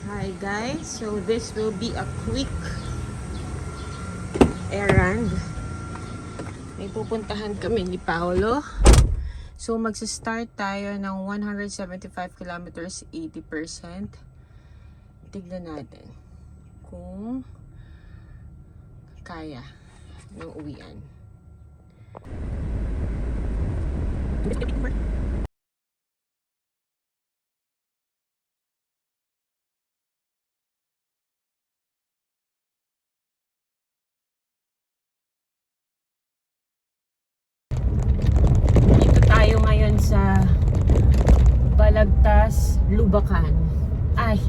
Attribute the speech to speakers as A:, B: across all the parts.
A: Hi guys, so this will be a quick errand. May pupuntahan kami ni Paolo. So magsa-start tayo ng 175 kilometers, 80%. Tignan natin kung kaya ng uwian. Tayo ngayon sa Balagtas, Lubacan. Ay,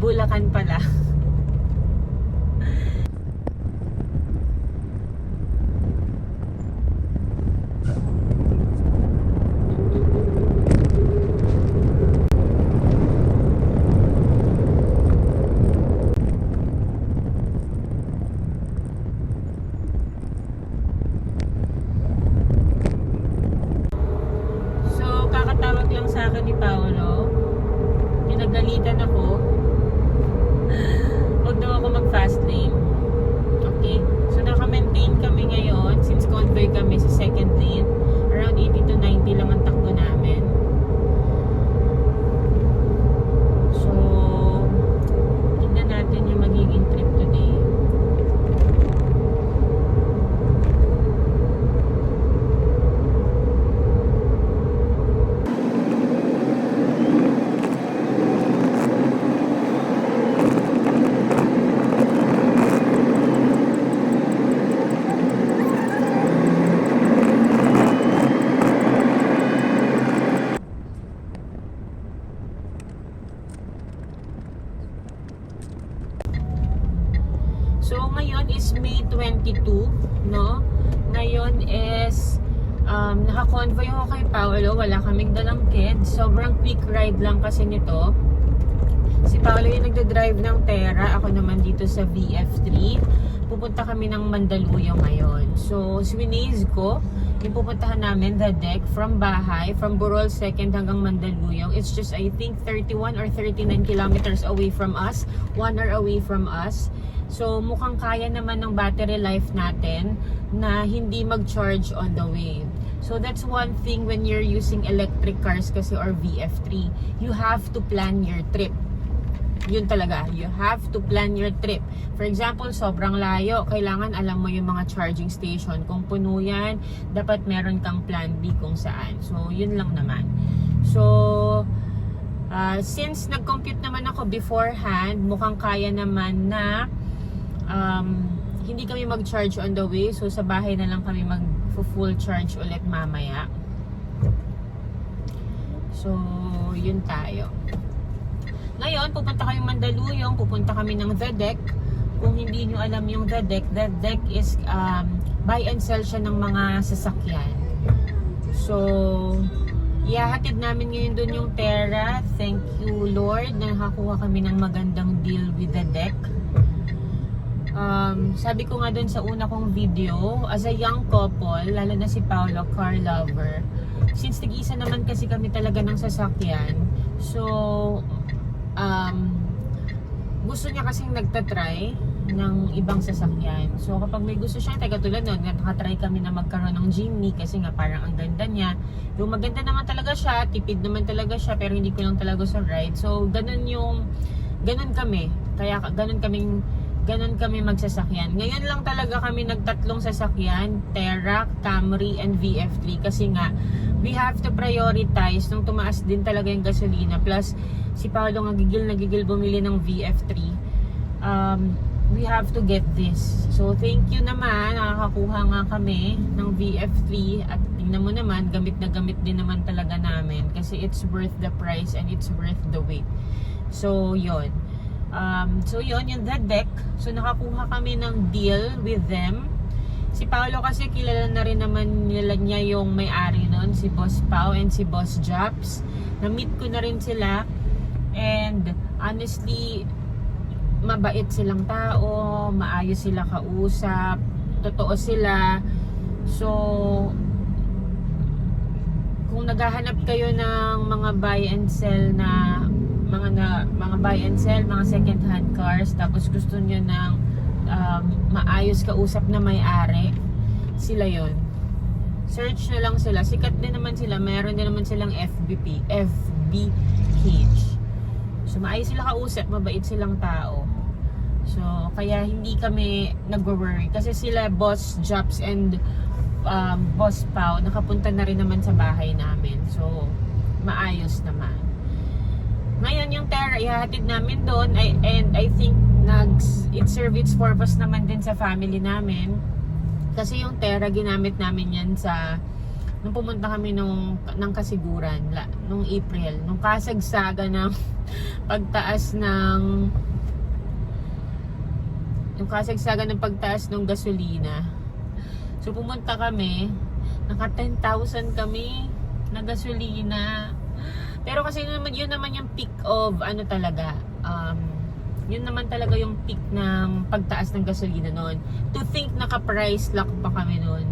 A: Bulacan pala. Kakatawag lang sa akin ni Paolo. Pinagalitan ako. Huwag daw ako mag-fast lane. Okay. So naka-maintain kami ngayon since convoy kami sa second lane. Around 80 to 90 lang ang takbo namin. So tignan natin yung magiging trip today. So ngayon is May 22, no? Ngayon is naka-convoy ako kay Paolo, wala kaming dalang kids. Sobrang quick ride lang kasi nito. Si Paolo yung nagda-drive ng Terra, ako naman dito sa VF3. Pupunta kami ng Mandaluyong ngayon. So swinaze ko, yung pupuntahan namin, the deck from bahay, from Burol 2nd hanggang Mandaluyong. It's just I think 31 or 39 kilometers away from us, 1 hour away from us. So mukhang kaya naman ng battery life natin na hindi mag-charge on the way. So that's one thing when you're using electric cars kasi or VF3. You have to plan your trip. Yun talaga, you have to plan your trip. For example, sobrang layo, kailangan alam mo yung mga charging station. Kung puno yan, dapat meron kang plan B kung saan. So yun lang naman. So since nag-compute naman ako beforehand, mukhang kaya naman na hindi kami mag-charge on the way. So sa bahay na lang kami mag-full charge ulit mamaya. So yun tayo. Ngayon pupunta kami Mandaluyong, pupunta kami ng The Deck. Kung hindi nyo alam yung The Deck is buy and sell siya ng mga sasakyan. So ihahatid namin ngayon dun yung Terra. Thank you Lord na nakakuha kami ng magandang deal with The Deck. Sabi ko nga dun sa una kong video, as a young couple, lalo na si Paolo, car lover, since nag-iisa naman kasi kami talaga ng sasakyan, so gusto niya kasing nagtatry ng ibang sasakyan. So kapag may gusto siya, tayo katulad nun, nakatry kami na magkaroon ng Jimny kasi nga parang ang ganda niya. Yung maganda naman talaga siya, tipid naman talaga siya, pero hindi ko lang talaga sa ride. So ganun kami. Kaya ganun kami magsasakyan. Ngayon lang talaga kami nagtatlong sasakyan, Terra, Camry, and VF3 kasi nga we have to prioritize nung tumaas din talaga yung gasolina. Plus si Paolo nga gigil bumili ng VF3. We have to get this. So thank you naman, nakakakuha nga kami ng VF3 at tingnan mo naman, gamit na gamit din naman talaga namin kasi it's worth the price and it's worth the wait. So yun. Yung The Deck. So nakakuha kami ng deal with them. Si Paolo kasi kilala na rin naman niya yung may-ari nun, si Boss Pao and si Boss Japs. Na-meet ko na rin sila. And honestly, mabait silang tao, maayos sila kausap, totoo sila. So kung naghahanap kayo ng mga buy and sell na mga buy and sell, mga second hand cars, tapos gusto niyo ng maayos kausap na may-ari, sila yon. Search na lang sila. Sikat din naman sila. Meron din naman silang FB page. So maayos sila kausap, mabait silang tao. So kaya hindi kami nag-worry kasi sila Boss Jobs and Boss Pao nakapunta na rin naman sa bahay namin. So maayos naman. Ngayon yung Terra ihahatid namin doon, and I think it serve its purpose naman din sa family namin. Kasi yung Terra ginamit namin yan nung pumunta kami ng kasiguran nung April, nung kasagsaga ng pagtaas ng gasolina. So pumunta kami, naka 10,000 kami na gasolina. Pero kasi yun naman yung peak of yun naman talaga yung peak ng pagtaas ng gasolina noon. To think naka-price lock pa kami noon.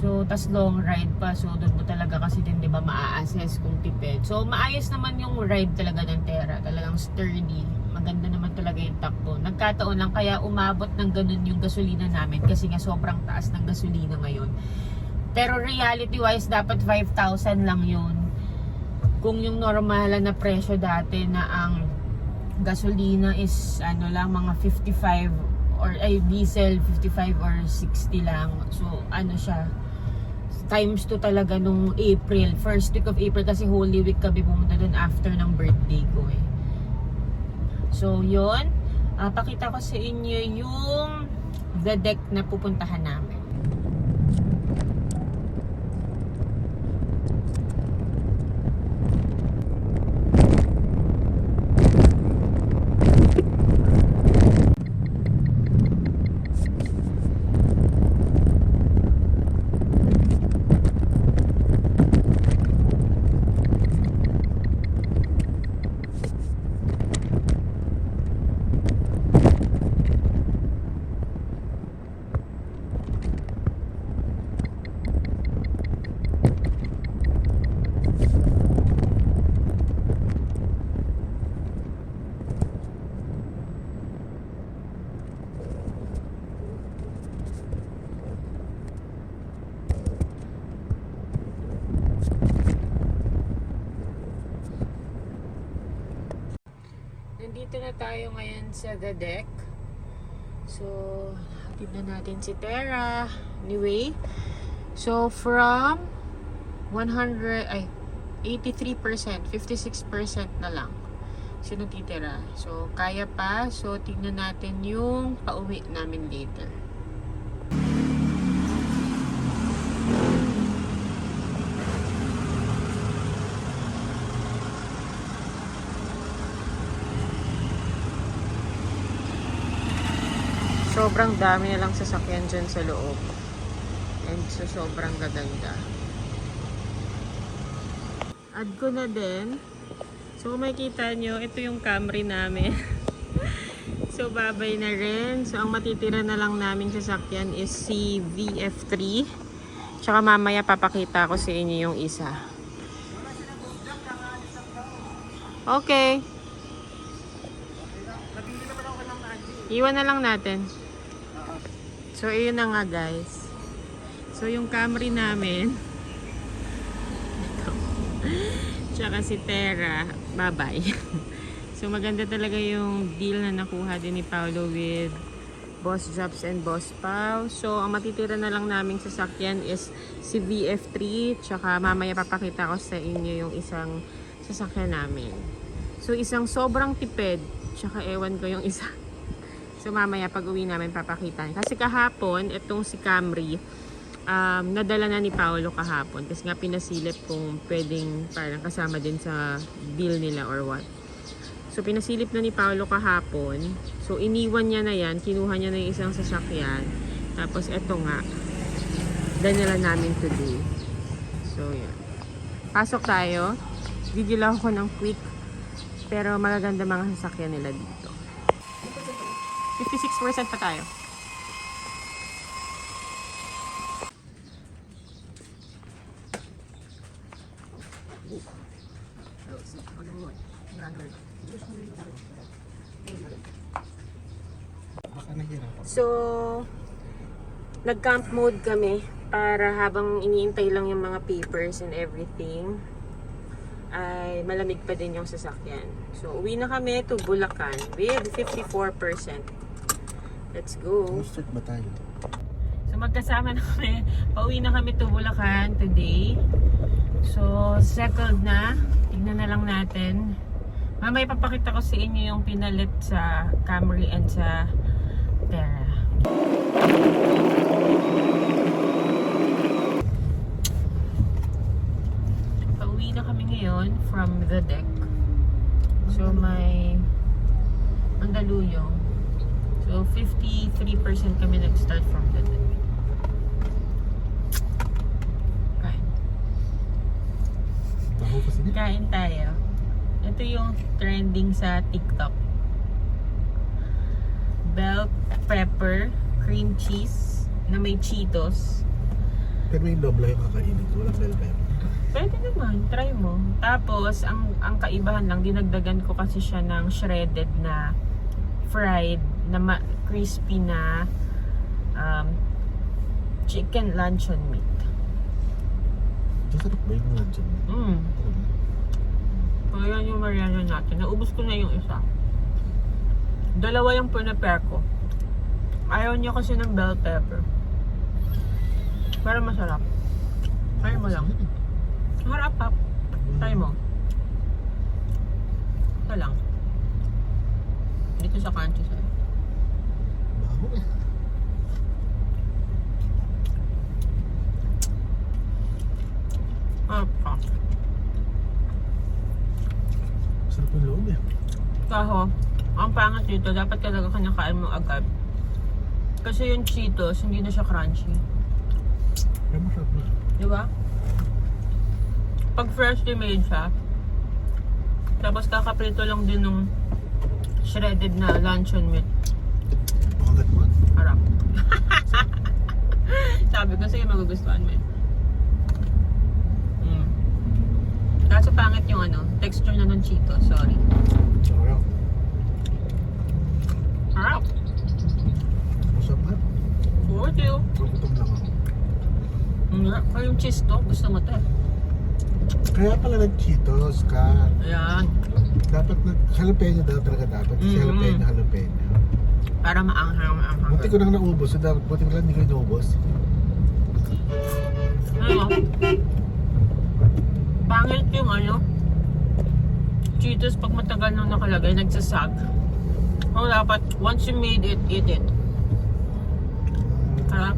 A: So, tas long ride pa. So, doon mo talaga kasi din, di ba, maa-assess kung tipid. So, maayos naman yung ride talaga ng Terra. Talagang sturdy. Maganda naman talaga yung takbo. Nagkataon lang kaya umabot ng ganun yung gasolina namin kasi nga sobrang taas ng gasolina ngayon. Pero reality-wise, dapat 5,000 lang yun. Kung yung normal na presyo dati na ang gasolina is mga 55 or diesel 55 or 60 lang. So siya times 2 talaga nung April, first week of April kasi Holy Week kami pumunta doon after ng birthday ko eh. So yun, pakita ko sa inyo yung the deck na pupuntahan namin. Nandito na tayo ngayon sa the deck. So, hatid na natin si Terra. Anyway, so from 83%, 56% na lang. Sino titira? So, kaya pa. So, tignan natin yung pauwi namin later. Sobrang dami na lang sasakyan dyan sa loob. And so, sobrang gaganda. Add ko na din. So, kung makikita nyo, ito yung Camry namin. So, babay na rin. So, ang matitira na lang namin sasakyan is si VF3. Tsaka mamaya papakita ko sa inyo yung isa. Okay. Iwan na lang natin. So, yun na nga guys. So, yung Camry namin. Ito. Tsaka si Terra. Bye-bye. So, maganda talaga yung deal na nakuha din ni Paolo with Boss Jobs and Boss Pao. So, ang matitira na lang naming sasakyan is si VF3. Tsaka mamaya papakita ko sa inyo yung isang sasakyan namin. So, isang sobrang tipid. Tsaka ewan ko yung isa. So mamaya pag uwi namin papakita. Kasi kahapon, itong si Camry, nadala na ni Paolo kahapon. Kasi nga pinasilip kung pwedeng parang kasama din sa deal nila or what. So pinasilip na ni Paolo kahapon. So iniwan niya na yan. Kinuha niya na yung isang sasakyan. Tapos eto nga, danila namin today. So yan. Pasok tayo. Didilaw ko ng quick. Pero magaganda mga sasakyan nila dito. 56% pa tayo. So, nag-camp mode kami para habang iniintay lang yung mga papers and everything, ay malamig pa din yung sasakyan. So, uwi na kami to Bulacan with 54%. Let's go.
B: Start ba tayo?
A: So, magkasama na kami. Pauwi na kami to Bulacan today. So, settled na. Tignan na lang natin. Mamaya ipapakita ko sa inyo yung pinalit sa Camry and sa Terra. Pauwi na kami ngayon from the deck. So, may Mandaluyong. So, 53% kami nag-start from the deck. Kain tayo. Ito yung trending sa TikTok. Bell pepper, cream cheese, na may Cheetos.
B: Pero yung loob lang yung kakainin ko. Walang bell pepper.
A: Pwede naman, try mo. Tapos, ang kaibahan lang, dinagdagan ko kasi siya ng shredded na fried, na crispy na chicken luncheon meat.
B: Masarap ba yung luncheon?
A: So, yan yung merienda natin. Naubos ko na yung isa. Dalawa yung pinapare ko. Ayaw niya kasi ng bell pepper. Pero masarap. Try mo lang. Harap up. Try mo. Ito lang. Dito sa countryside.
B: Baho eh.
A: Harap ka.
B: Masarap yung loob eh.
A: Kaho, ang pangat dito, dapat talaga kinakain mo agad. Kasi yung Cheetos, hindi na siya crunchy.
B: Pero masarap na.
A: Diba? Pag freshly made siya, tapos kakaprito lang din ng shredded na luncheon meat.
B: Makagat mo.
A: Harap. Sabi ko sa'yo, magugustuhan mo eh. Kaso pangit yung texture na ng Cheetos, sorry.
B: Sarap.
A: Harap.
B: Masarap na.
A: For you.
B: Magutom lang ako.
A: Kaya yung cheese to, gusto mo to.
B: Kaya pala nag-Cheetos ka.
A: Ayan.
B: Dapat jalapeno daw talaga dapat. Kasi jalapeno.
A: Para maanghang.
B: Buti ko nang naubos. Buti ko lang hindi ko naubos.
A: Ano? Pangit yung Cheetos pag matagal nang nakalagay, nagsasag. O dapat, once you made it, eat it. Harap.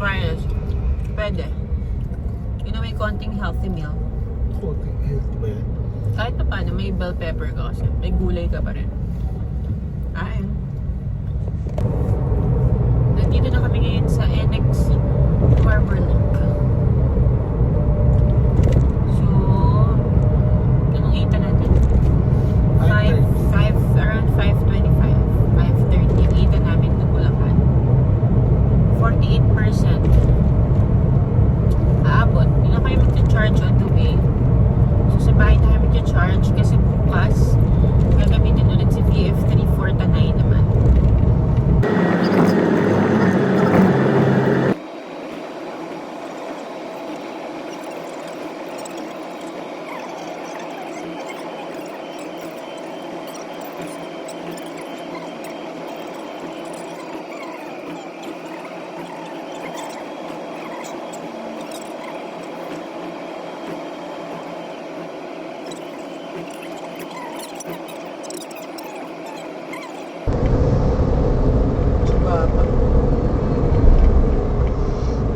A: Fries. Pwede. Yun na may konting healthy meal.
B: Konting healthy ba yan?
A: Kahit pa paano, may bell pepper ka kasi. May gulay ka pa rin. Ayun. Nandito na kami ngayon sa NX Harbor Link. So, anong ita natin? Around 5:25. 5:30 ang ita namin ng Bulacan. 48%. Aabot. Hindi na kayo mag-charge on the way. So, sa bahay na kayo mag-charge kasi bukas gagamitin ulit si VF3 for Tanay naman.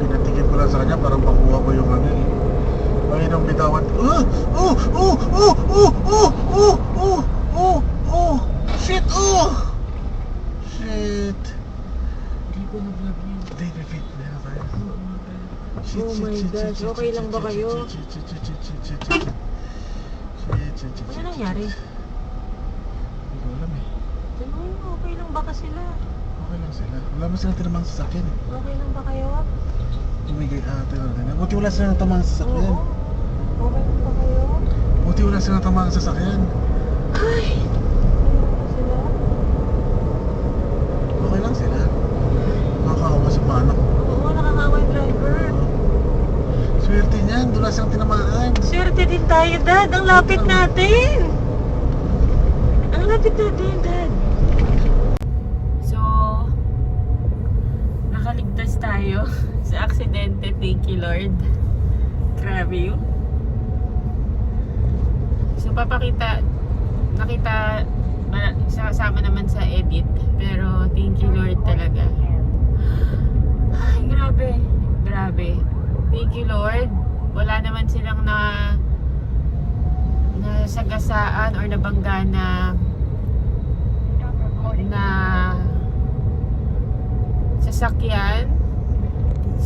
B: Pinatigil ko lang sa kanya parang makuha ko yung Panginoong bitawan. Shit! Shit!
A: Hindi ko na-vlog yun.
B: Hindi, repeat na tayo.
A: Oh my gosh, okay lang ba kayo? Ano nangyari?
B: Hindi ko alam eh.
A: Tanong mo, okay lang ba ka sila?
B: Okay lang sila. Wala mo silang tinamang sasakyan eh.
A: Okay lang ba kayo?
B: Tumigay ate o ganyan. Buti wala silang tamang sasakyan.
A: Oo. Okay lang ba kayo?
B: Buti wala silang tamang sasakyan.
A: Ay! Okay lang ba sila?
B: Okay lang sila.
A: Dad, ang lapit natin. Ang lapit natin, Dad. So, nakaligtas tayo sa aksidente. Thank you, Lord. Grabe yun. So, nakita, kasama naman sa edit. Pero, thank you, Lord talaga. Ay, grabe. Thank you, Lord. Wala naman silang nasagasaan or nabangga na sasakyan.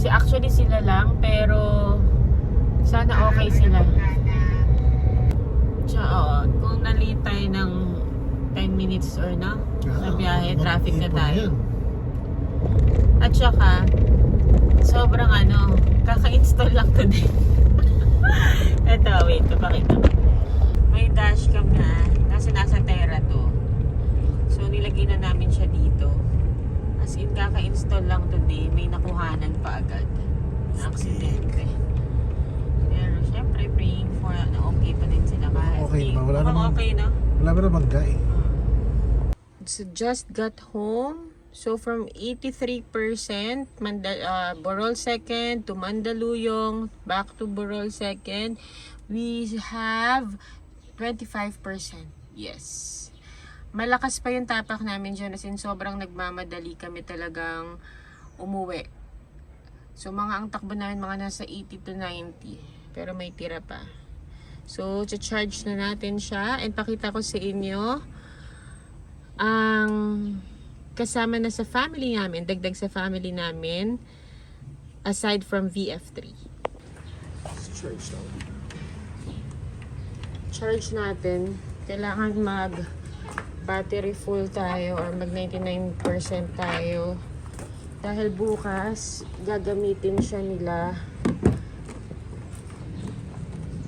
A: Actually sila lang, pero sana okay sila. Tsaka, kung nalate tayo ng 10 minutes or na sa biyahe, traffic na tayo. At saka, sobrang kaka-install lang today. Ito, wait, papakita ko. May dashcam na, nasa Terra to. So, nilagay na namin siya dito. As in, kaka-install lang today, may nakuhanan pa agad na aksidente. Pero, syempre, praying for na okay pa din sila kahit.
B: Okay ba? Wala namang,
A: okay, no?
B: wala ba namang guy?
A: So, just got home. So, from 83%, Borol 2nd to Mandaluyong, back to Borol 2nd, we have 25%. Yes. Malakas pa yung tapak namin dyan, as in sobrang nagmamadali kami talagang umuwi. So, ang takbo namin mga nasa 80 to 90. Pero may tira pa. So, charge na natin siya. And pakita ko sa inyo ang kasama na sa family namin, dagdag sa family namin, aside from VF3. Charge natin. Kailangan battery full tayo or mag 99% tayo. Dahil bukas, gagamitin siya nila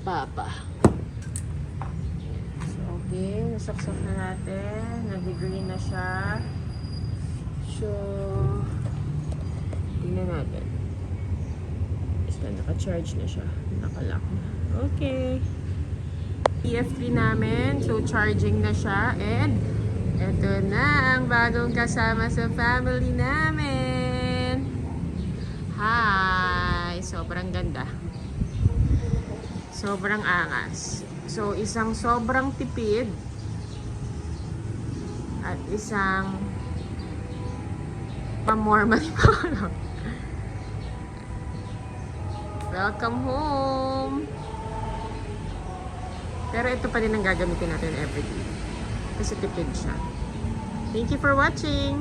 A: Papa. So, okay. Nasaksak na natin. Nag-green na siya. So, tingnan natin. Basta naka-charge na siya. Naka-lock na. Okay. EF3 namin. So, charging na siya. And, eto na ang bagong kasama sa family namin. Hi! Sobrang ganda. Sobrang angas. So, isang sobrang tipid. At isang pamormal. Welcome home! Pero ito pa rin ang gagamitin natin everyday. Kasi tipid siya. Thank you for watching!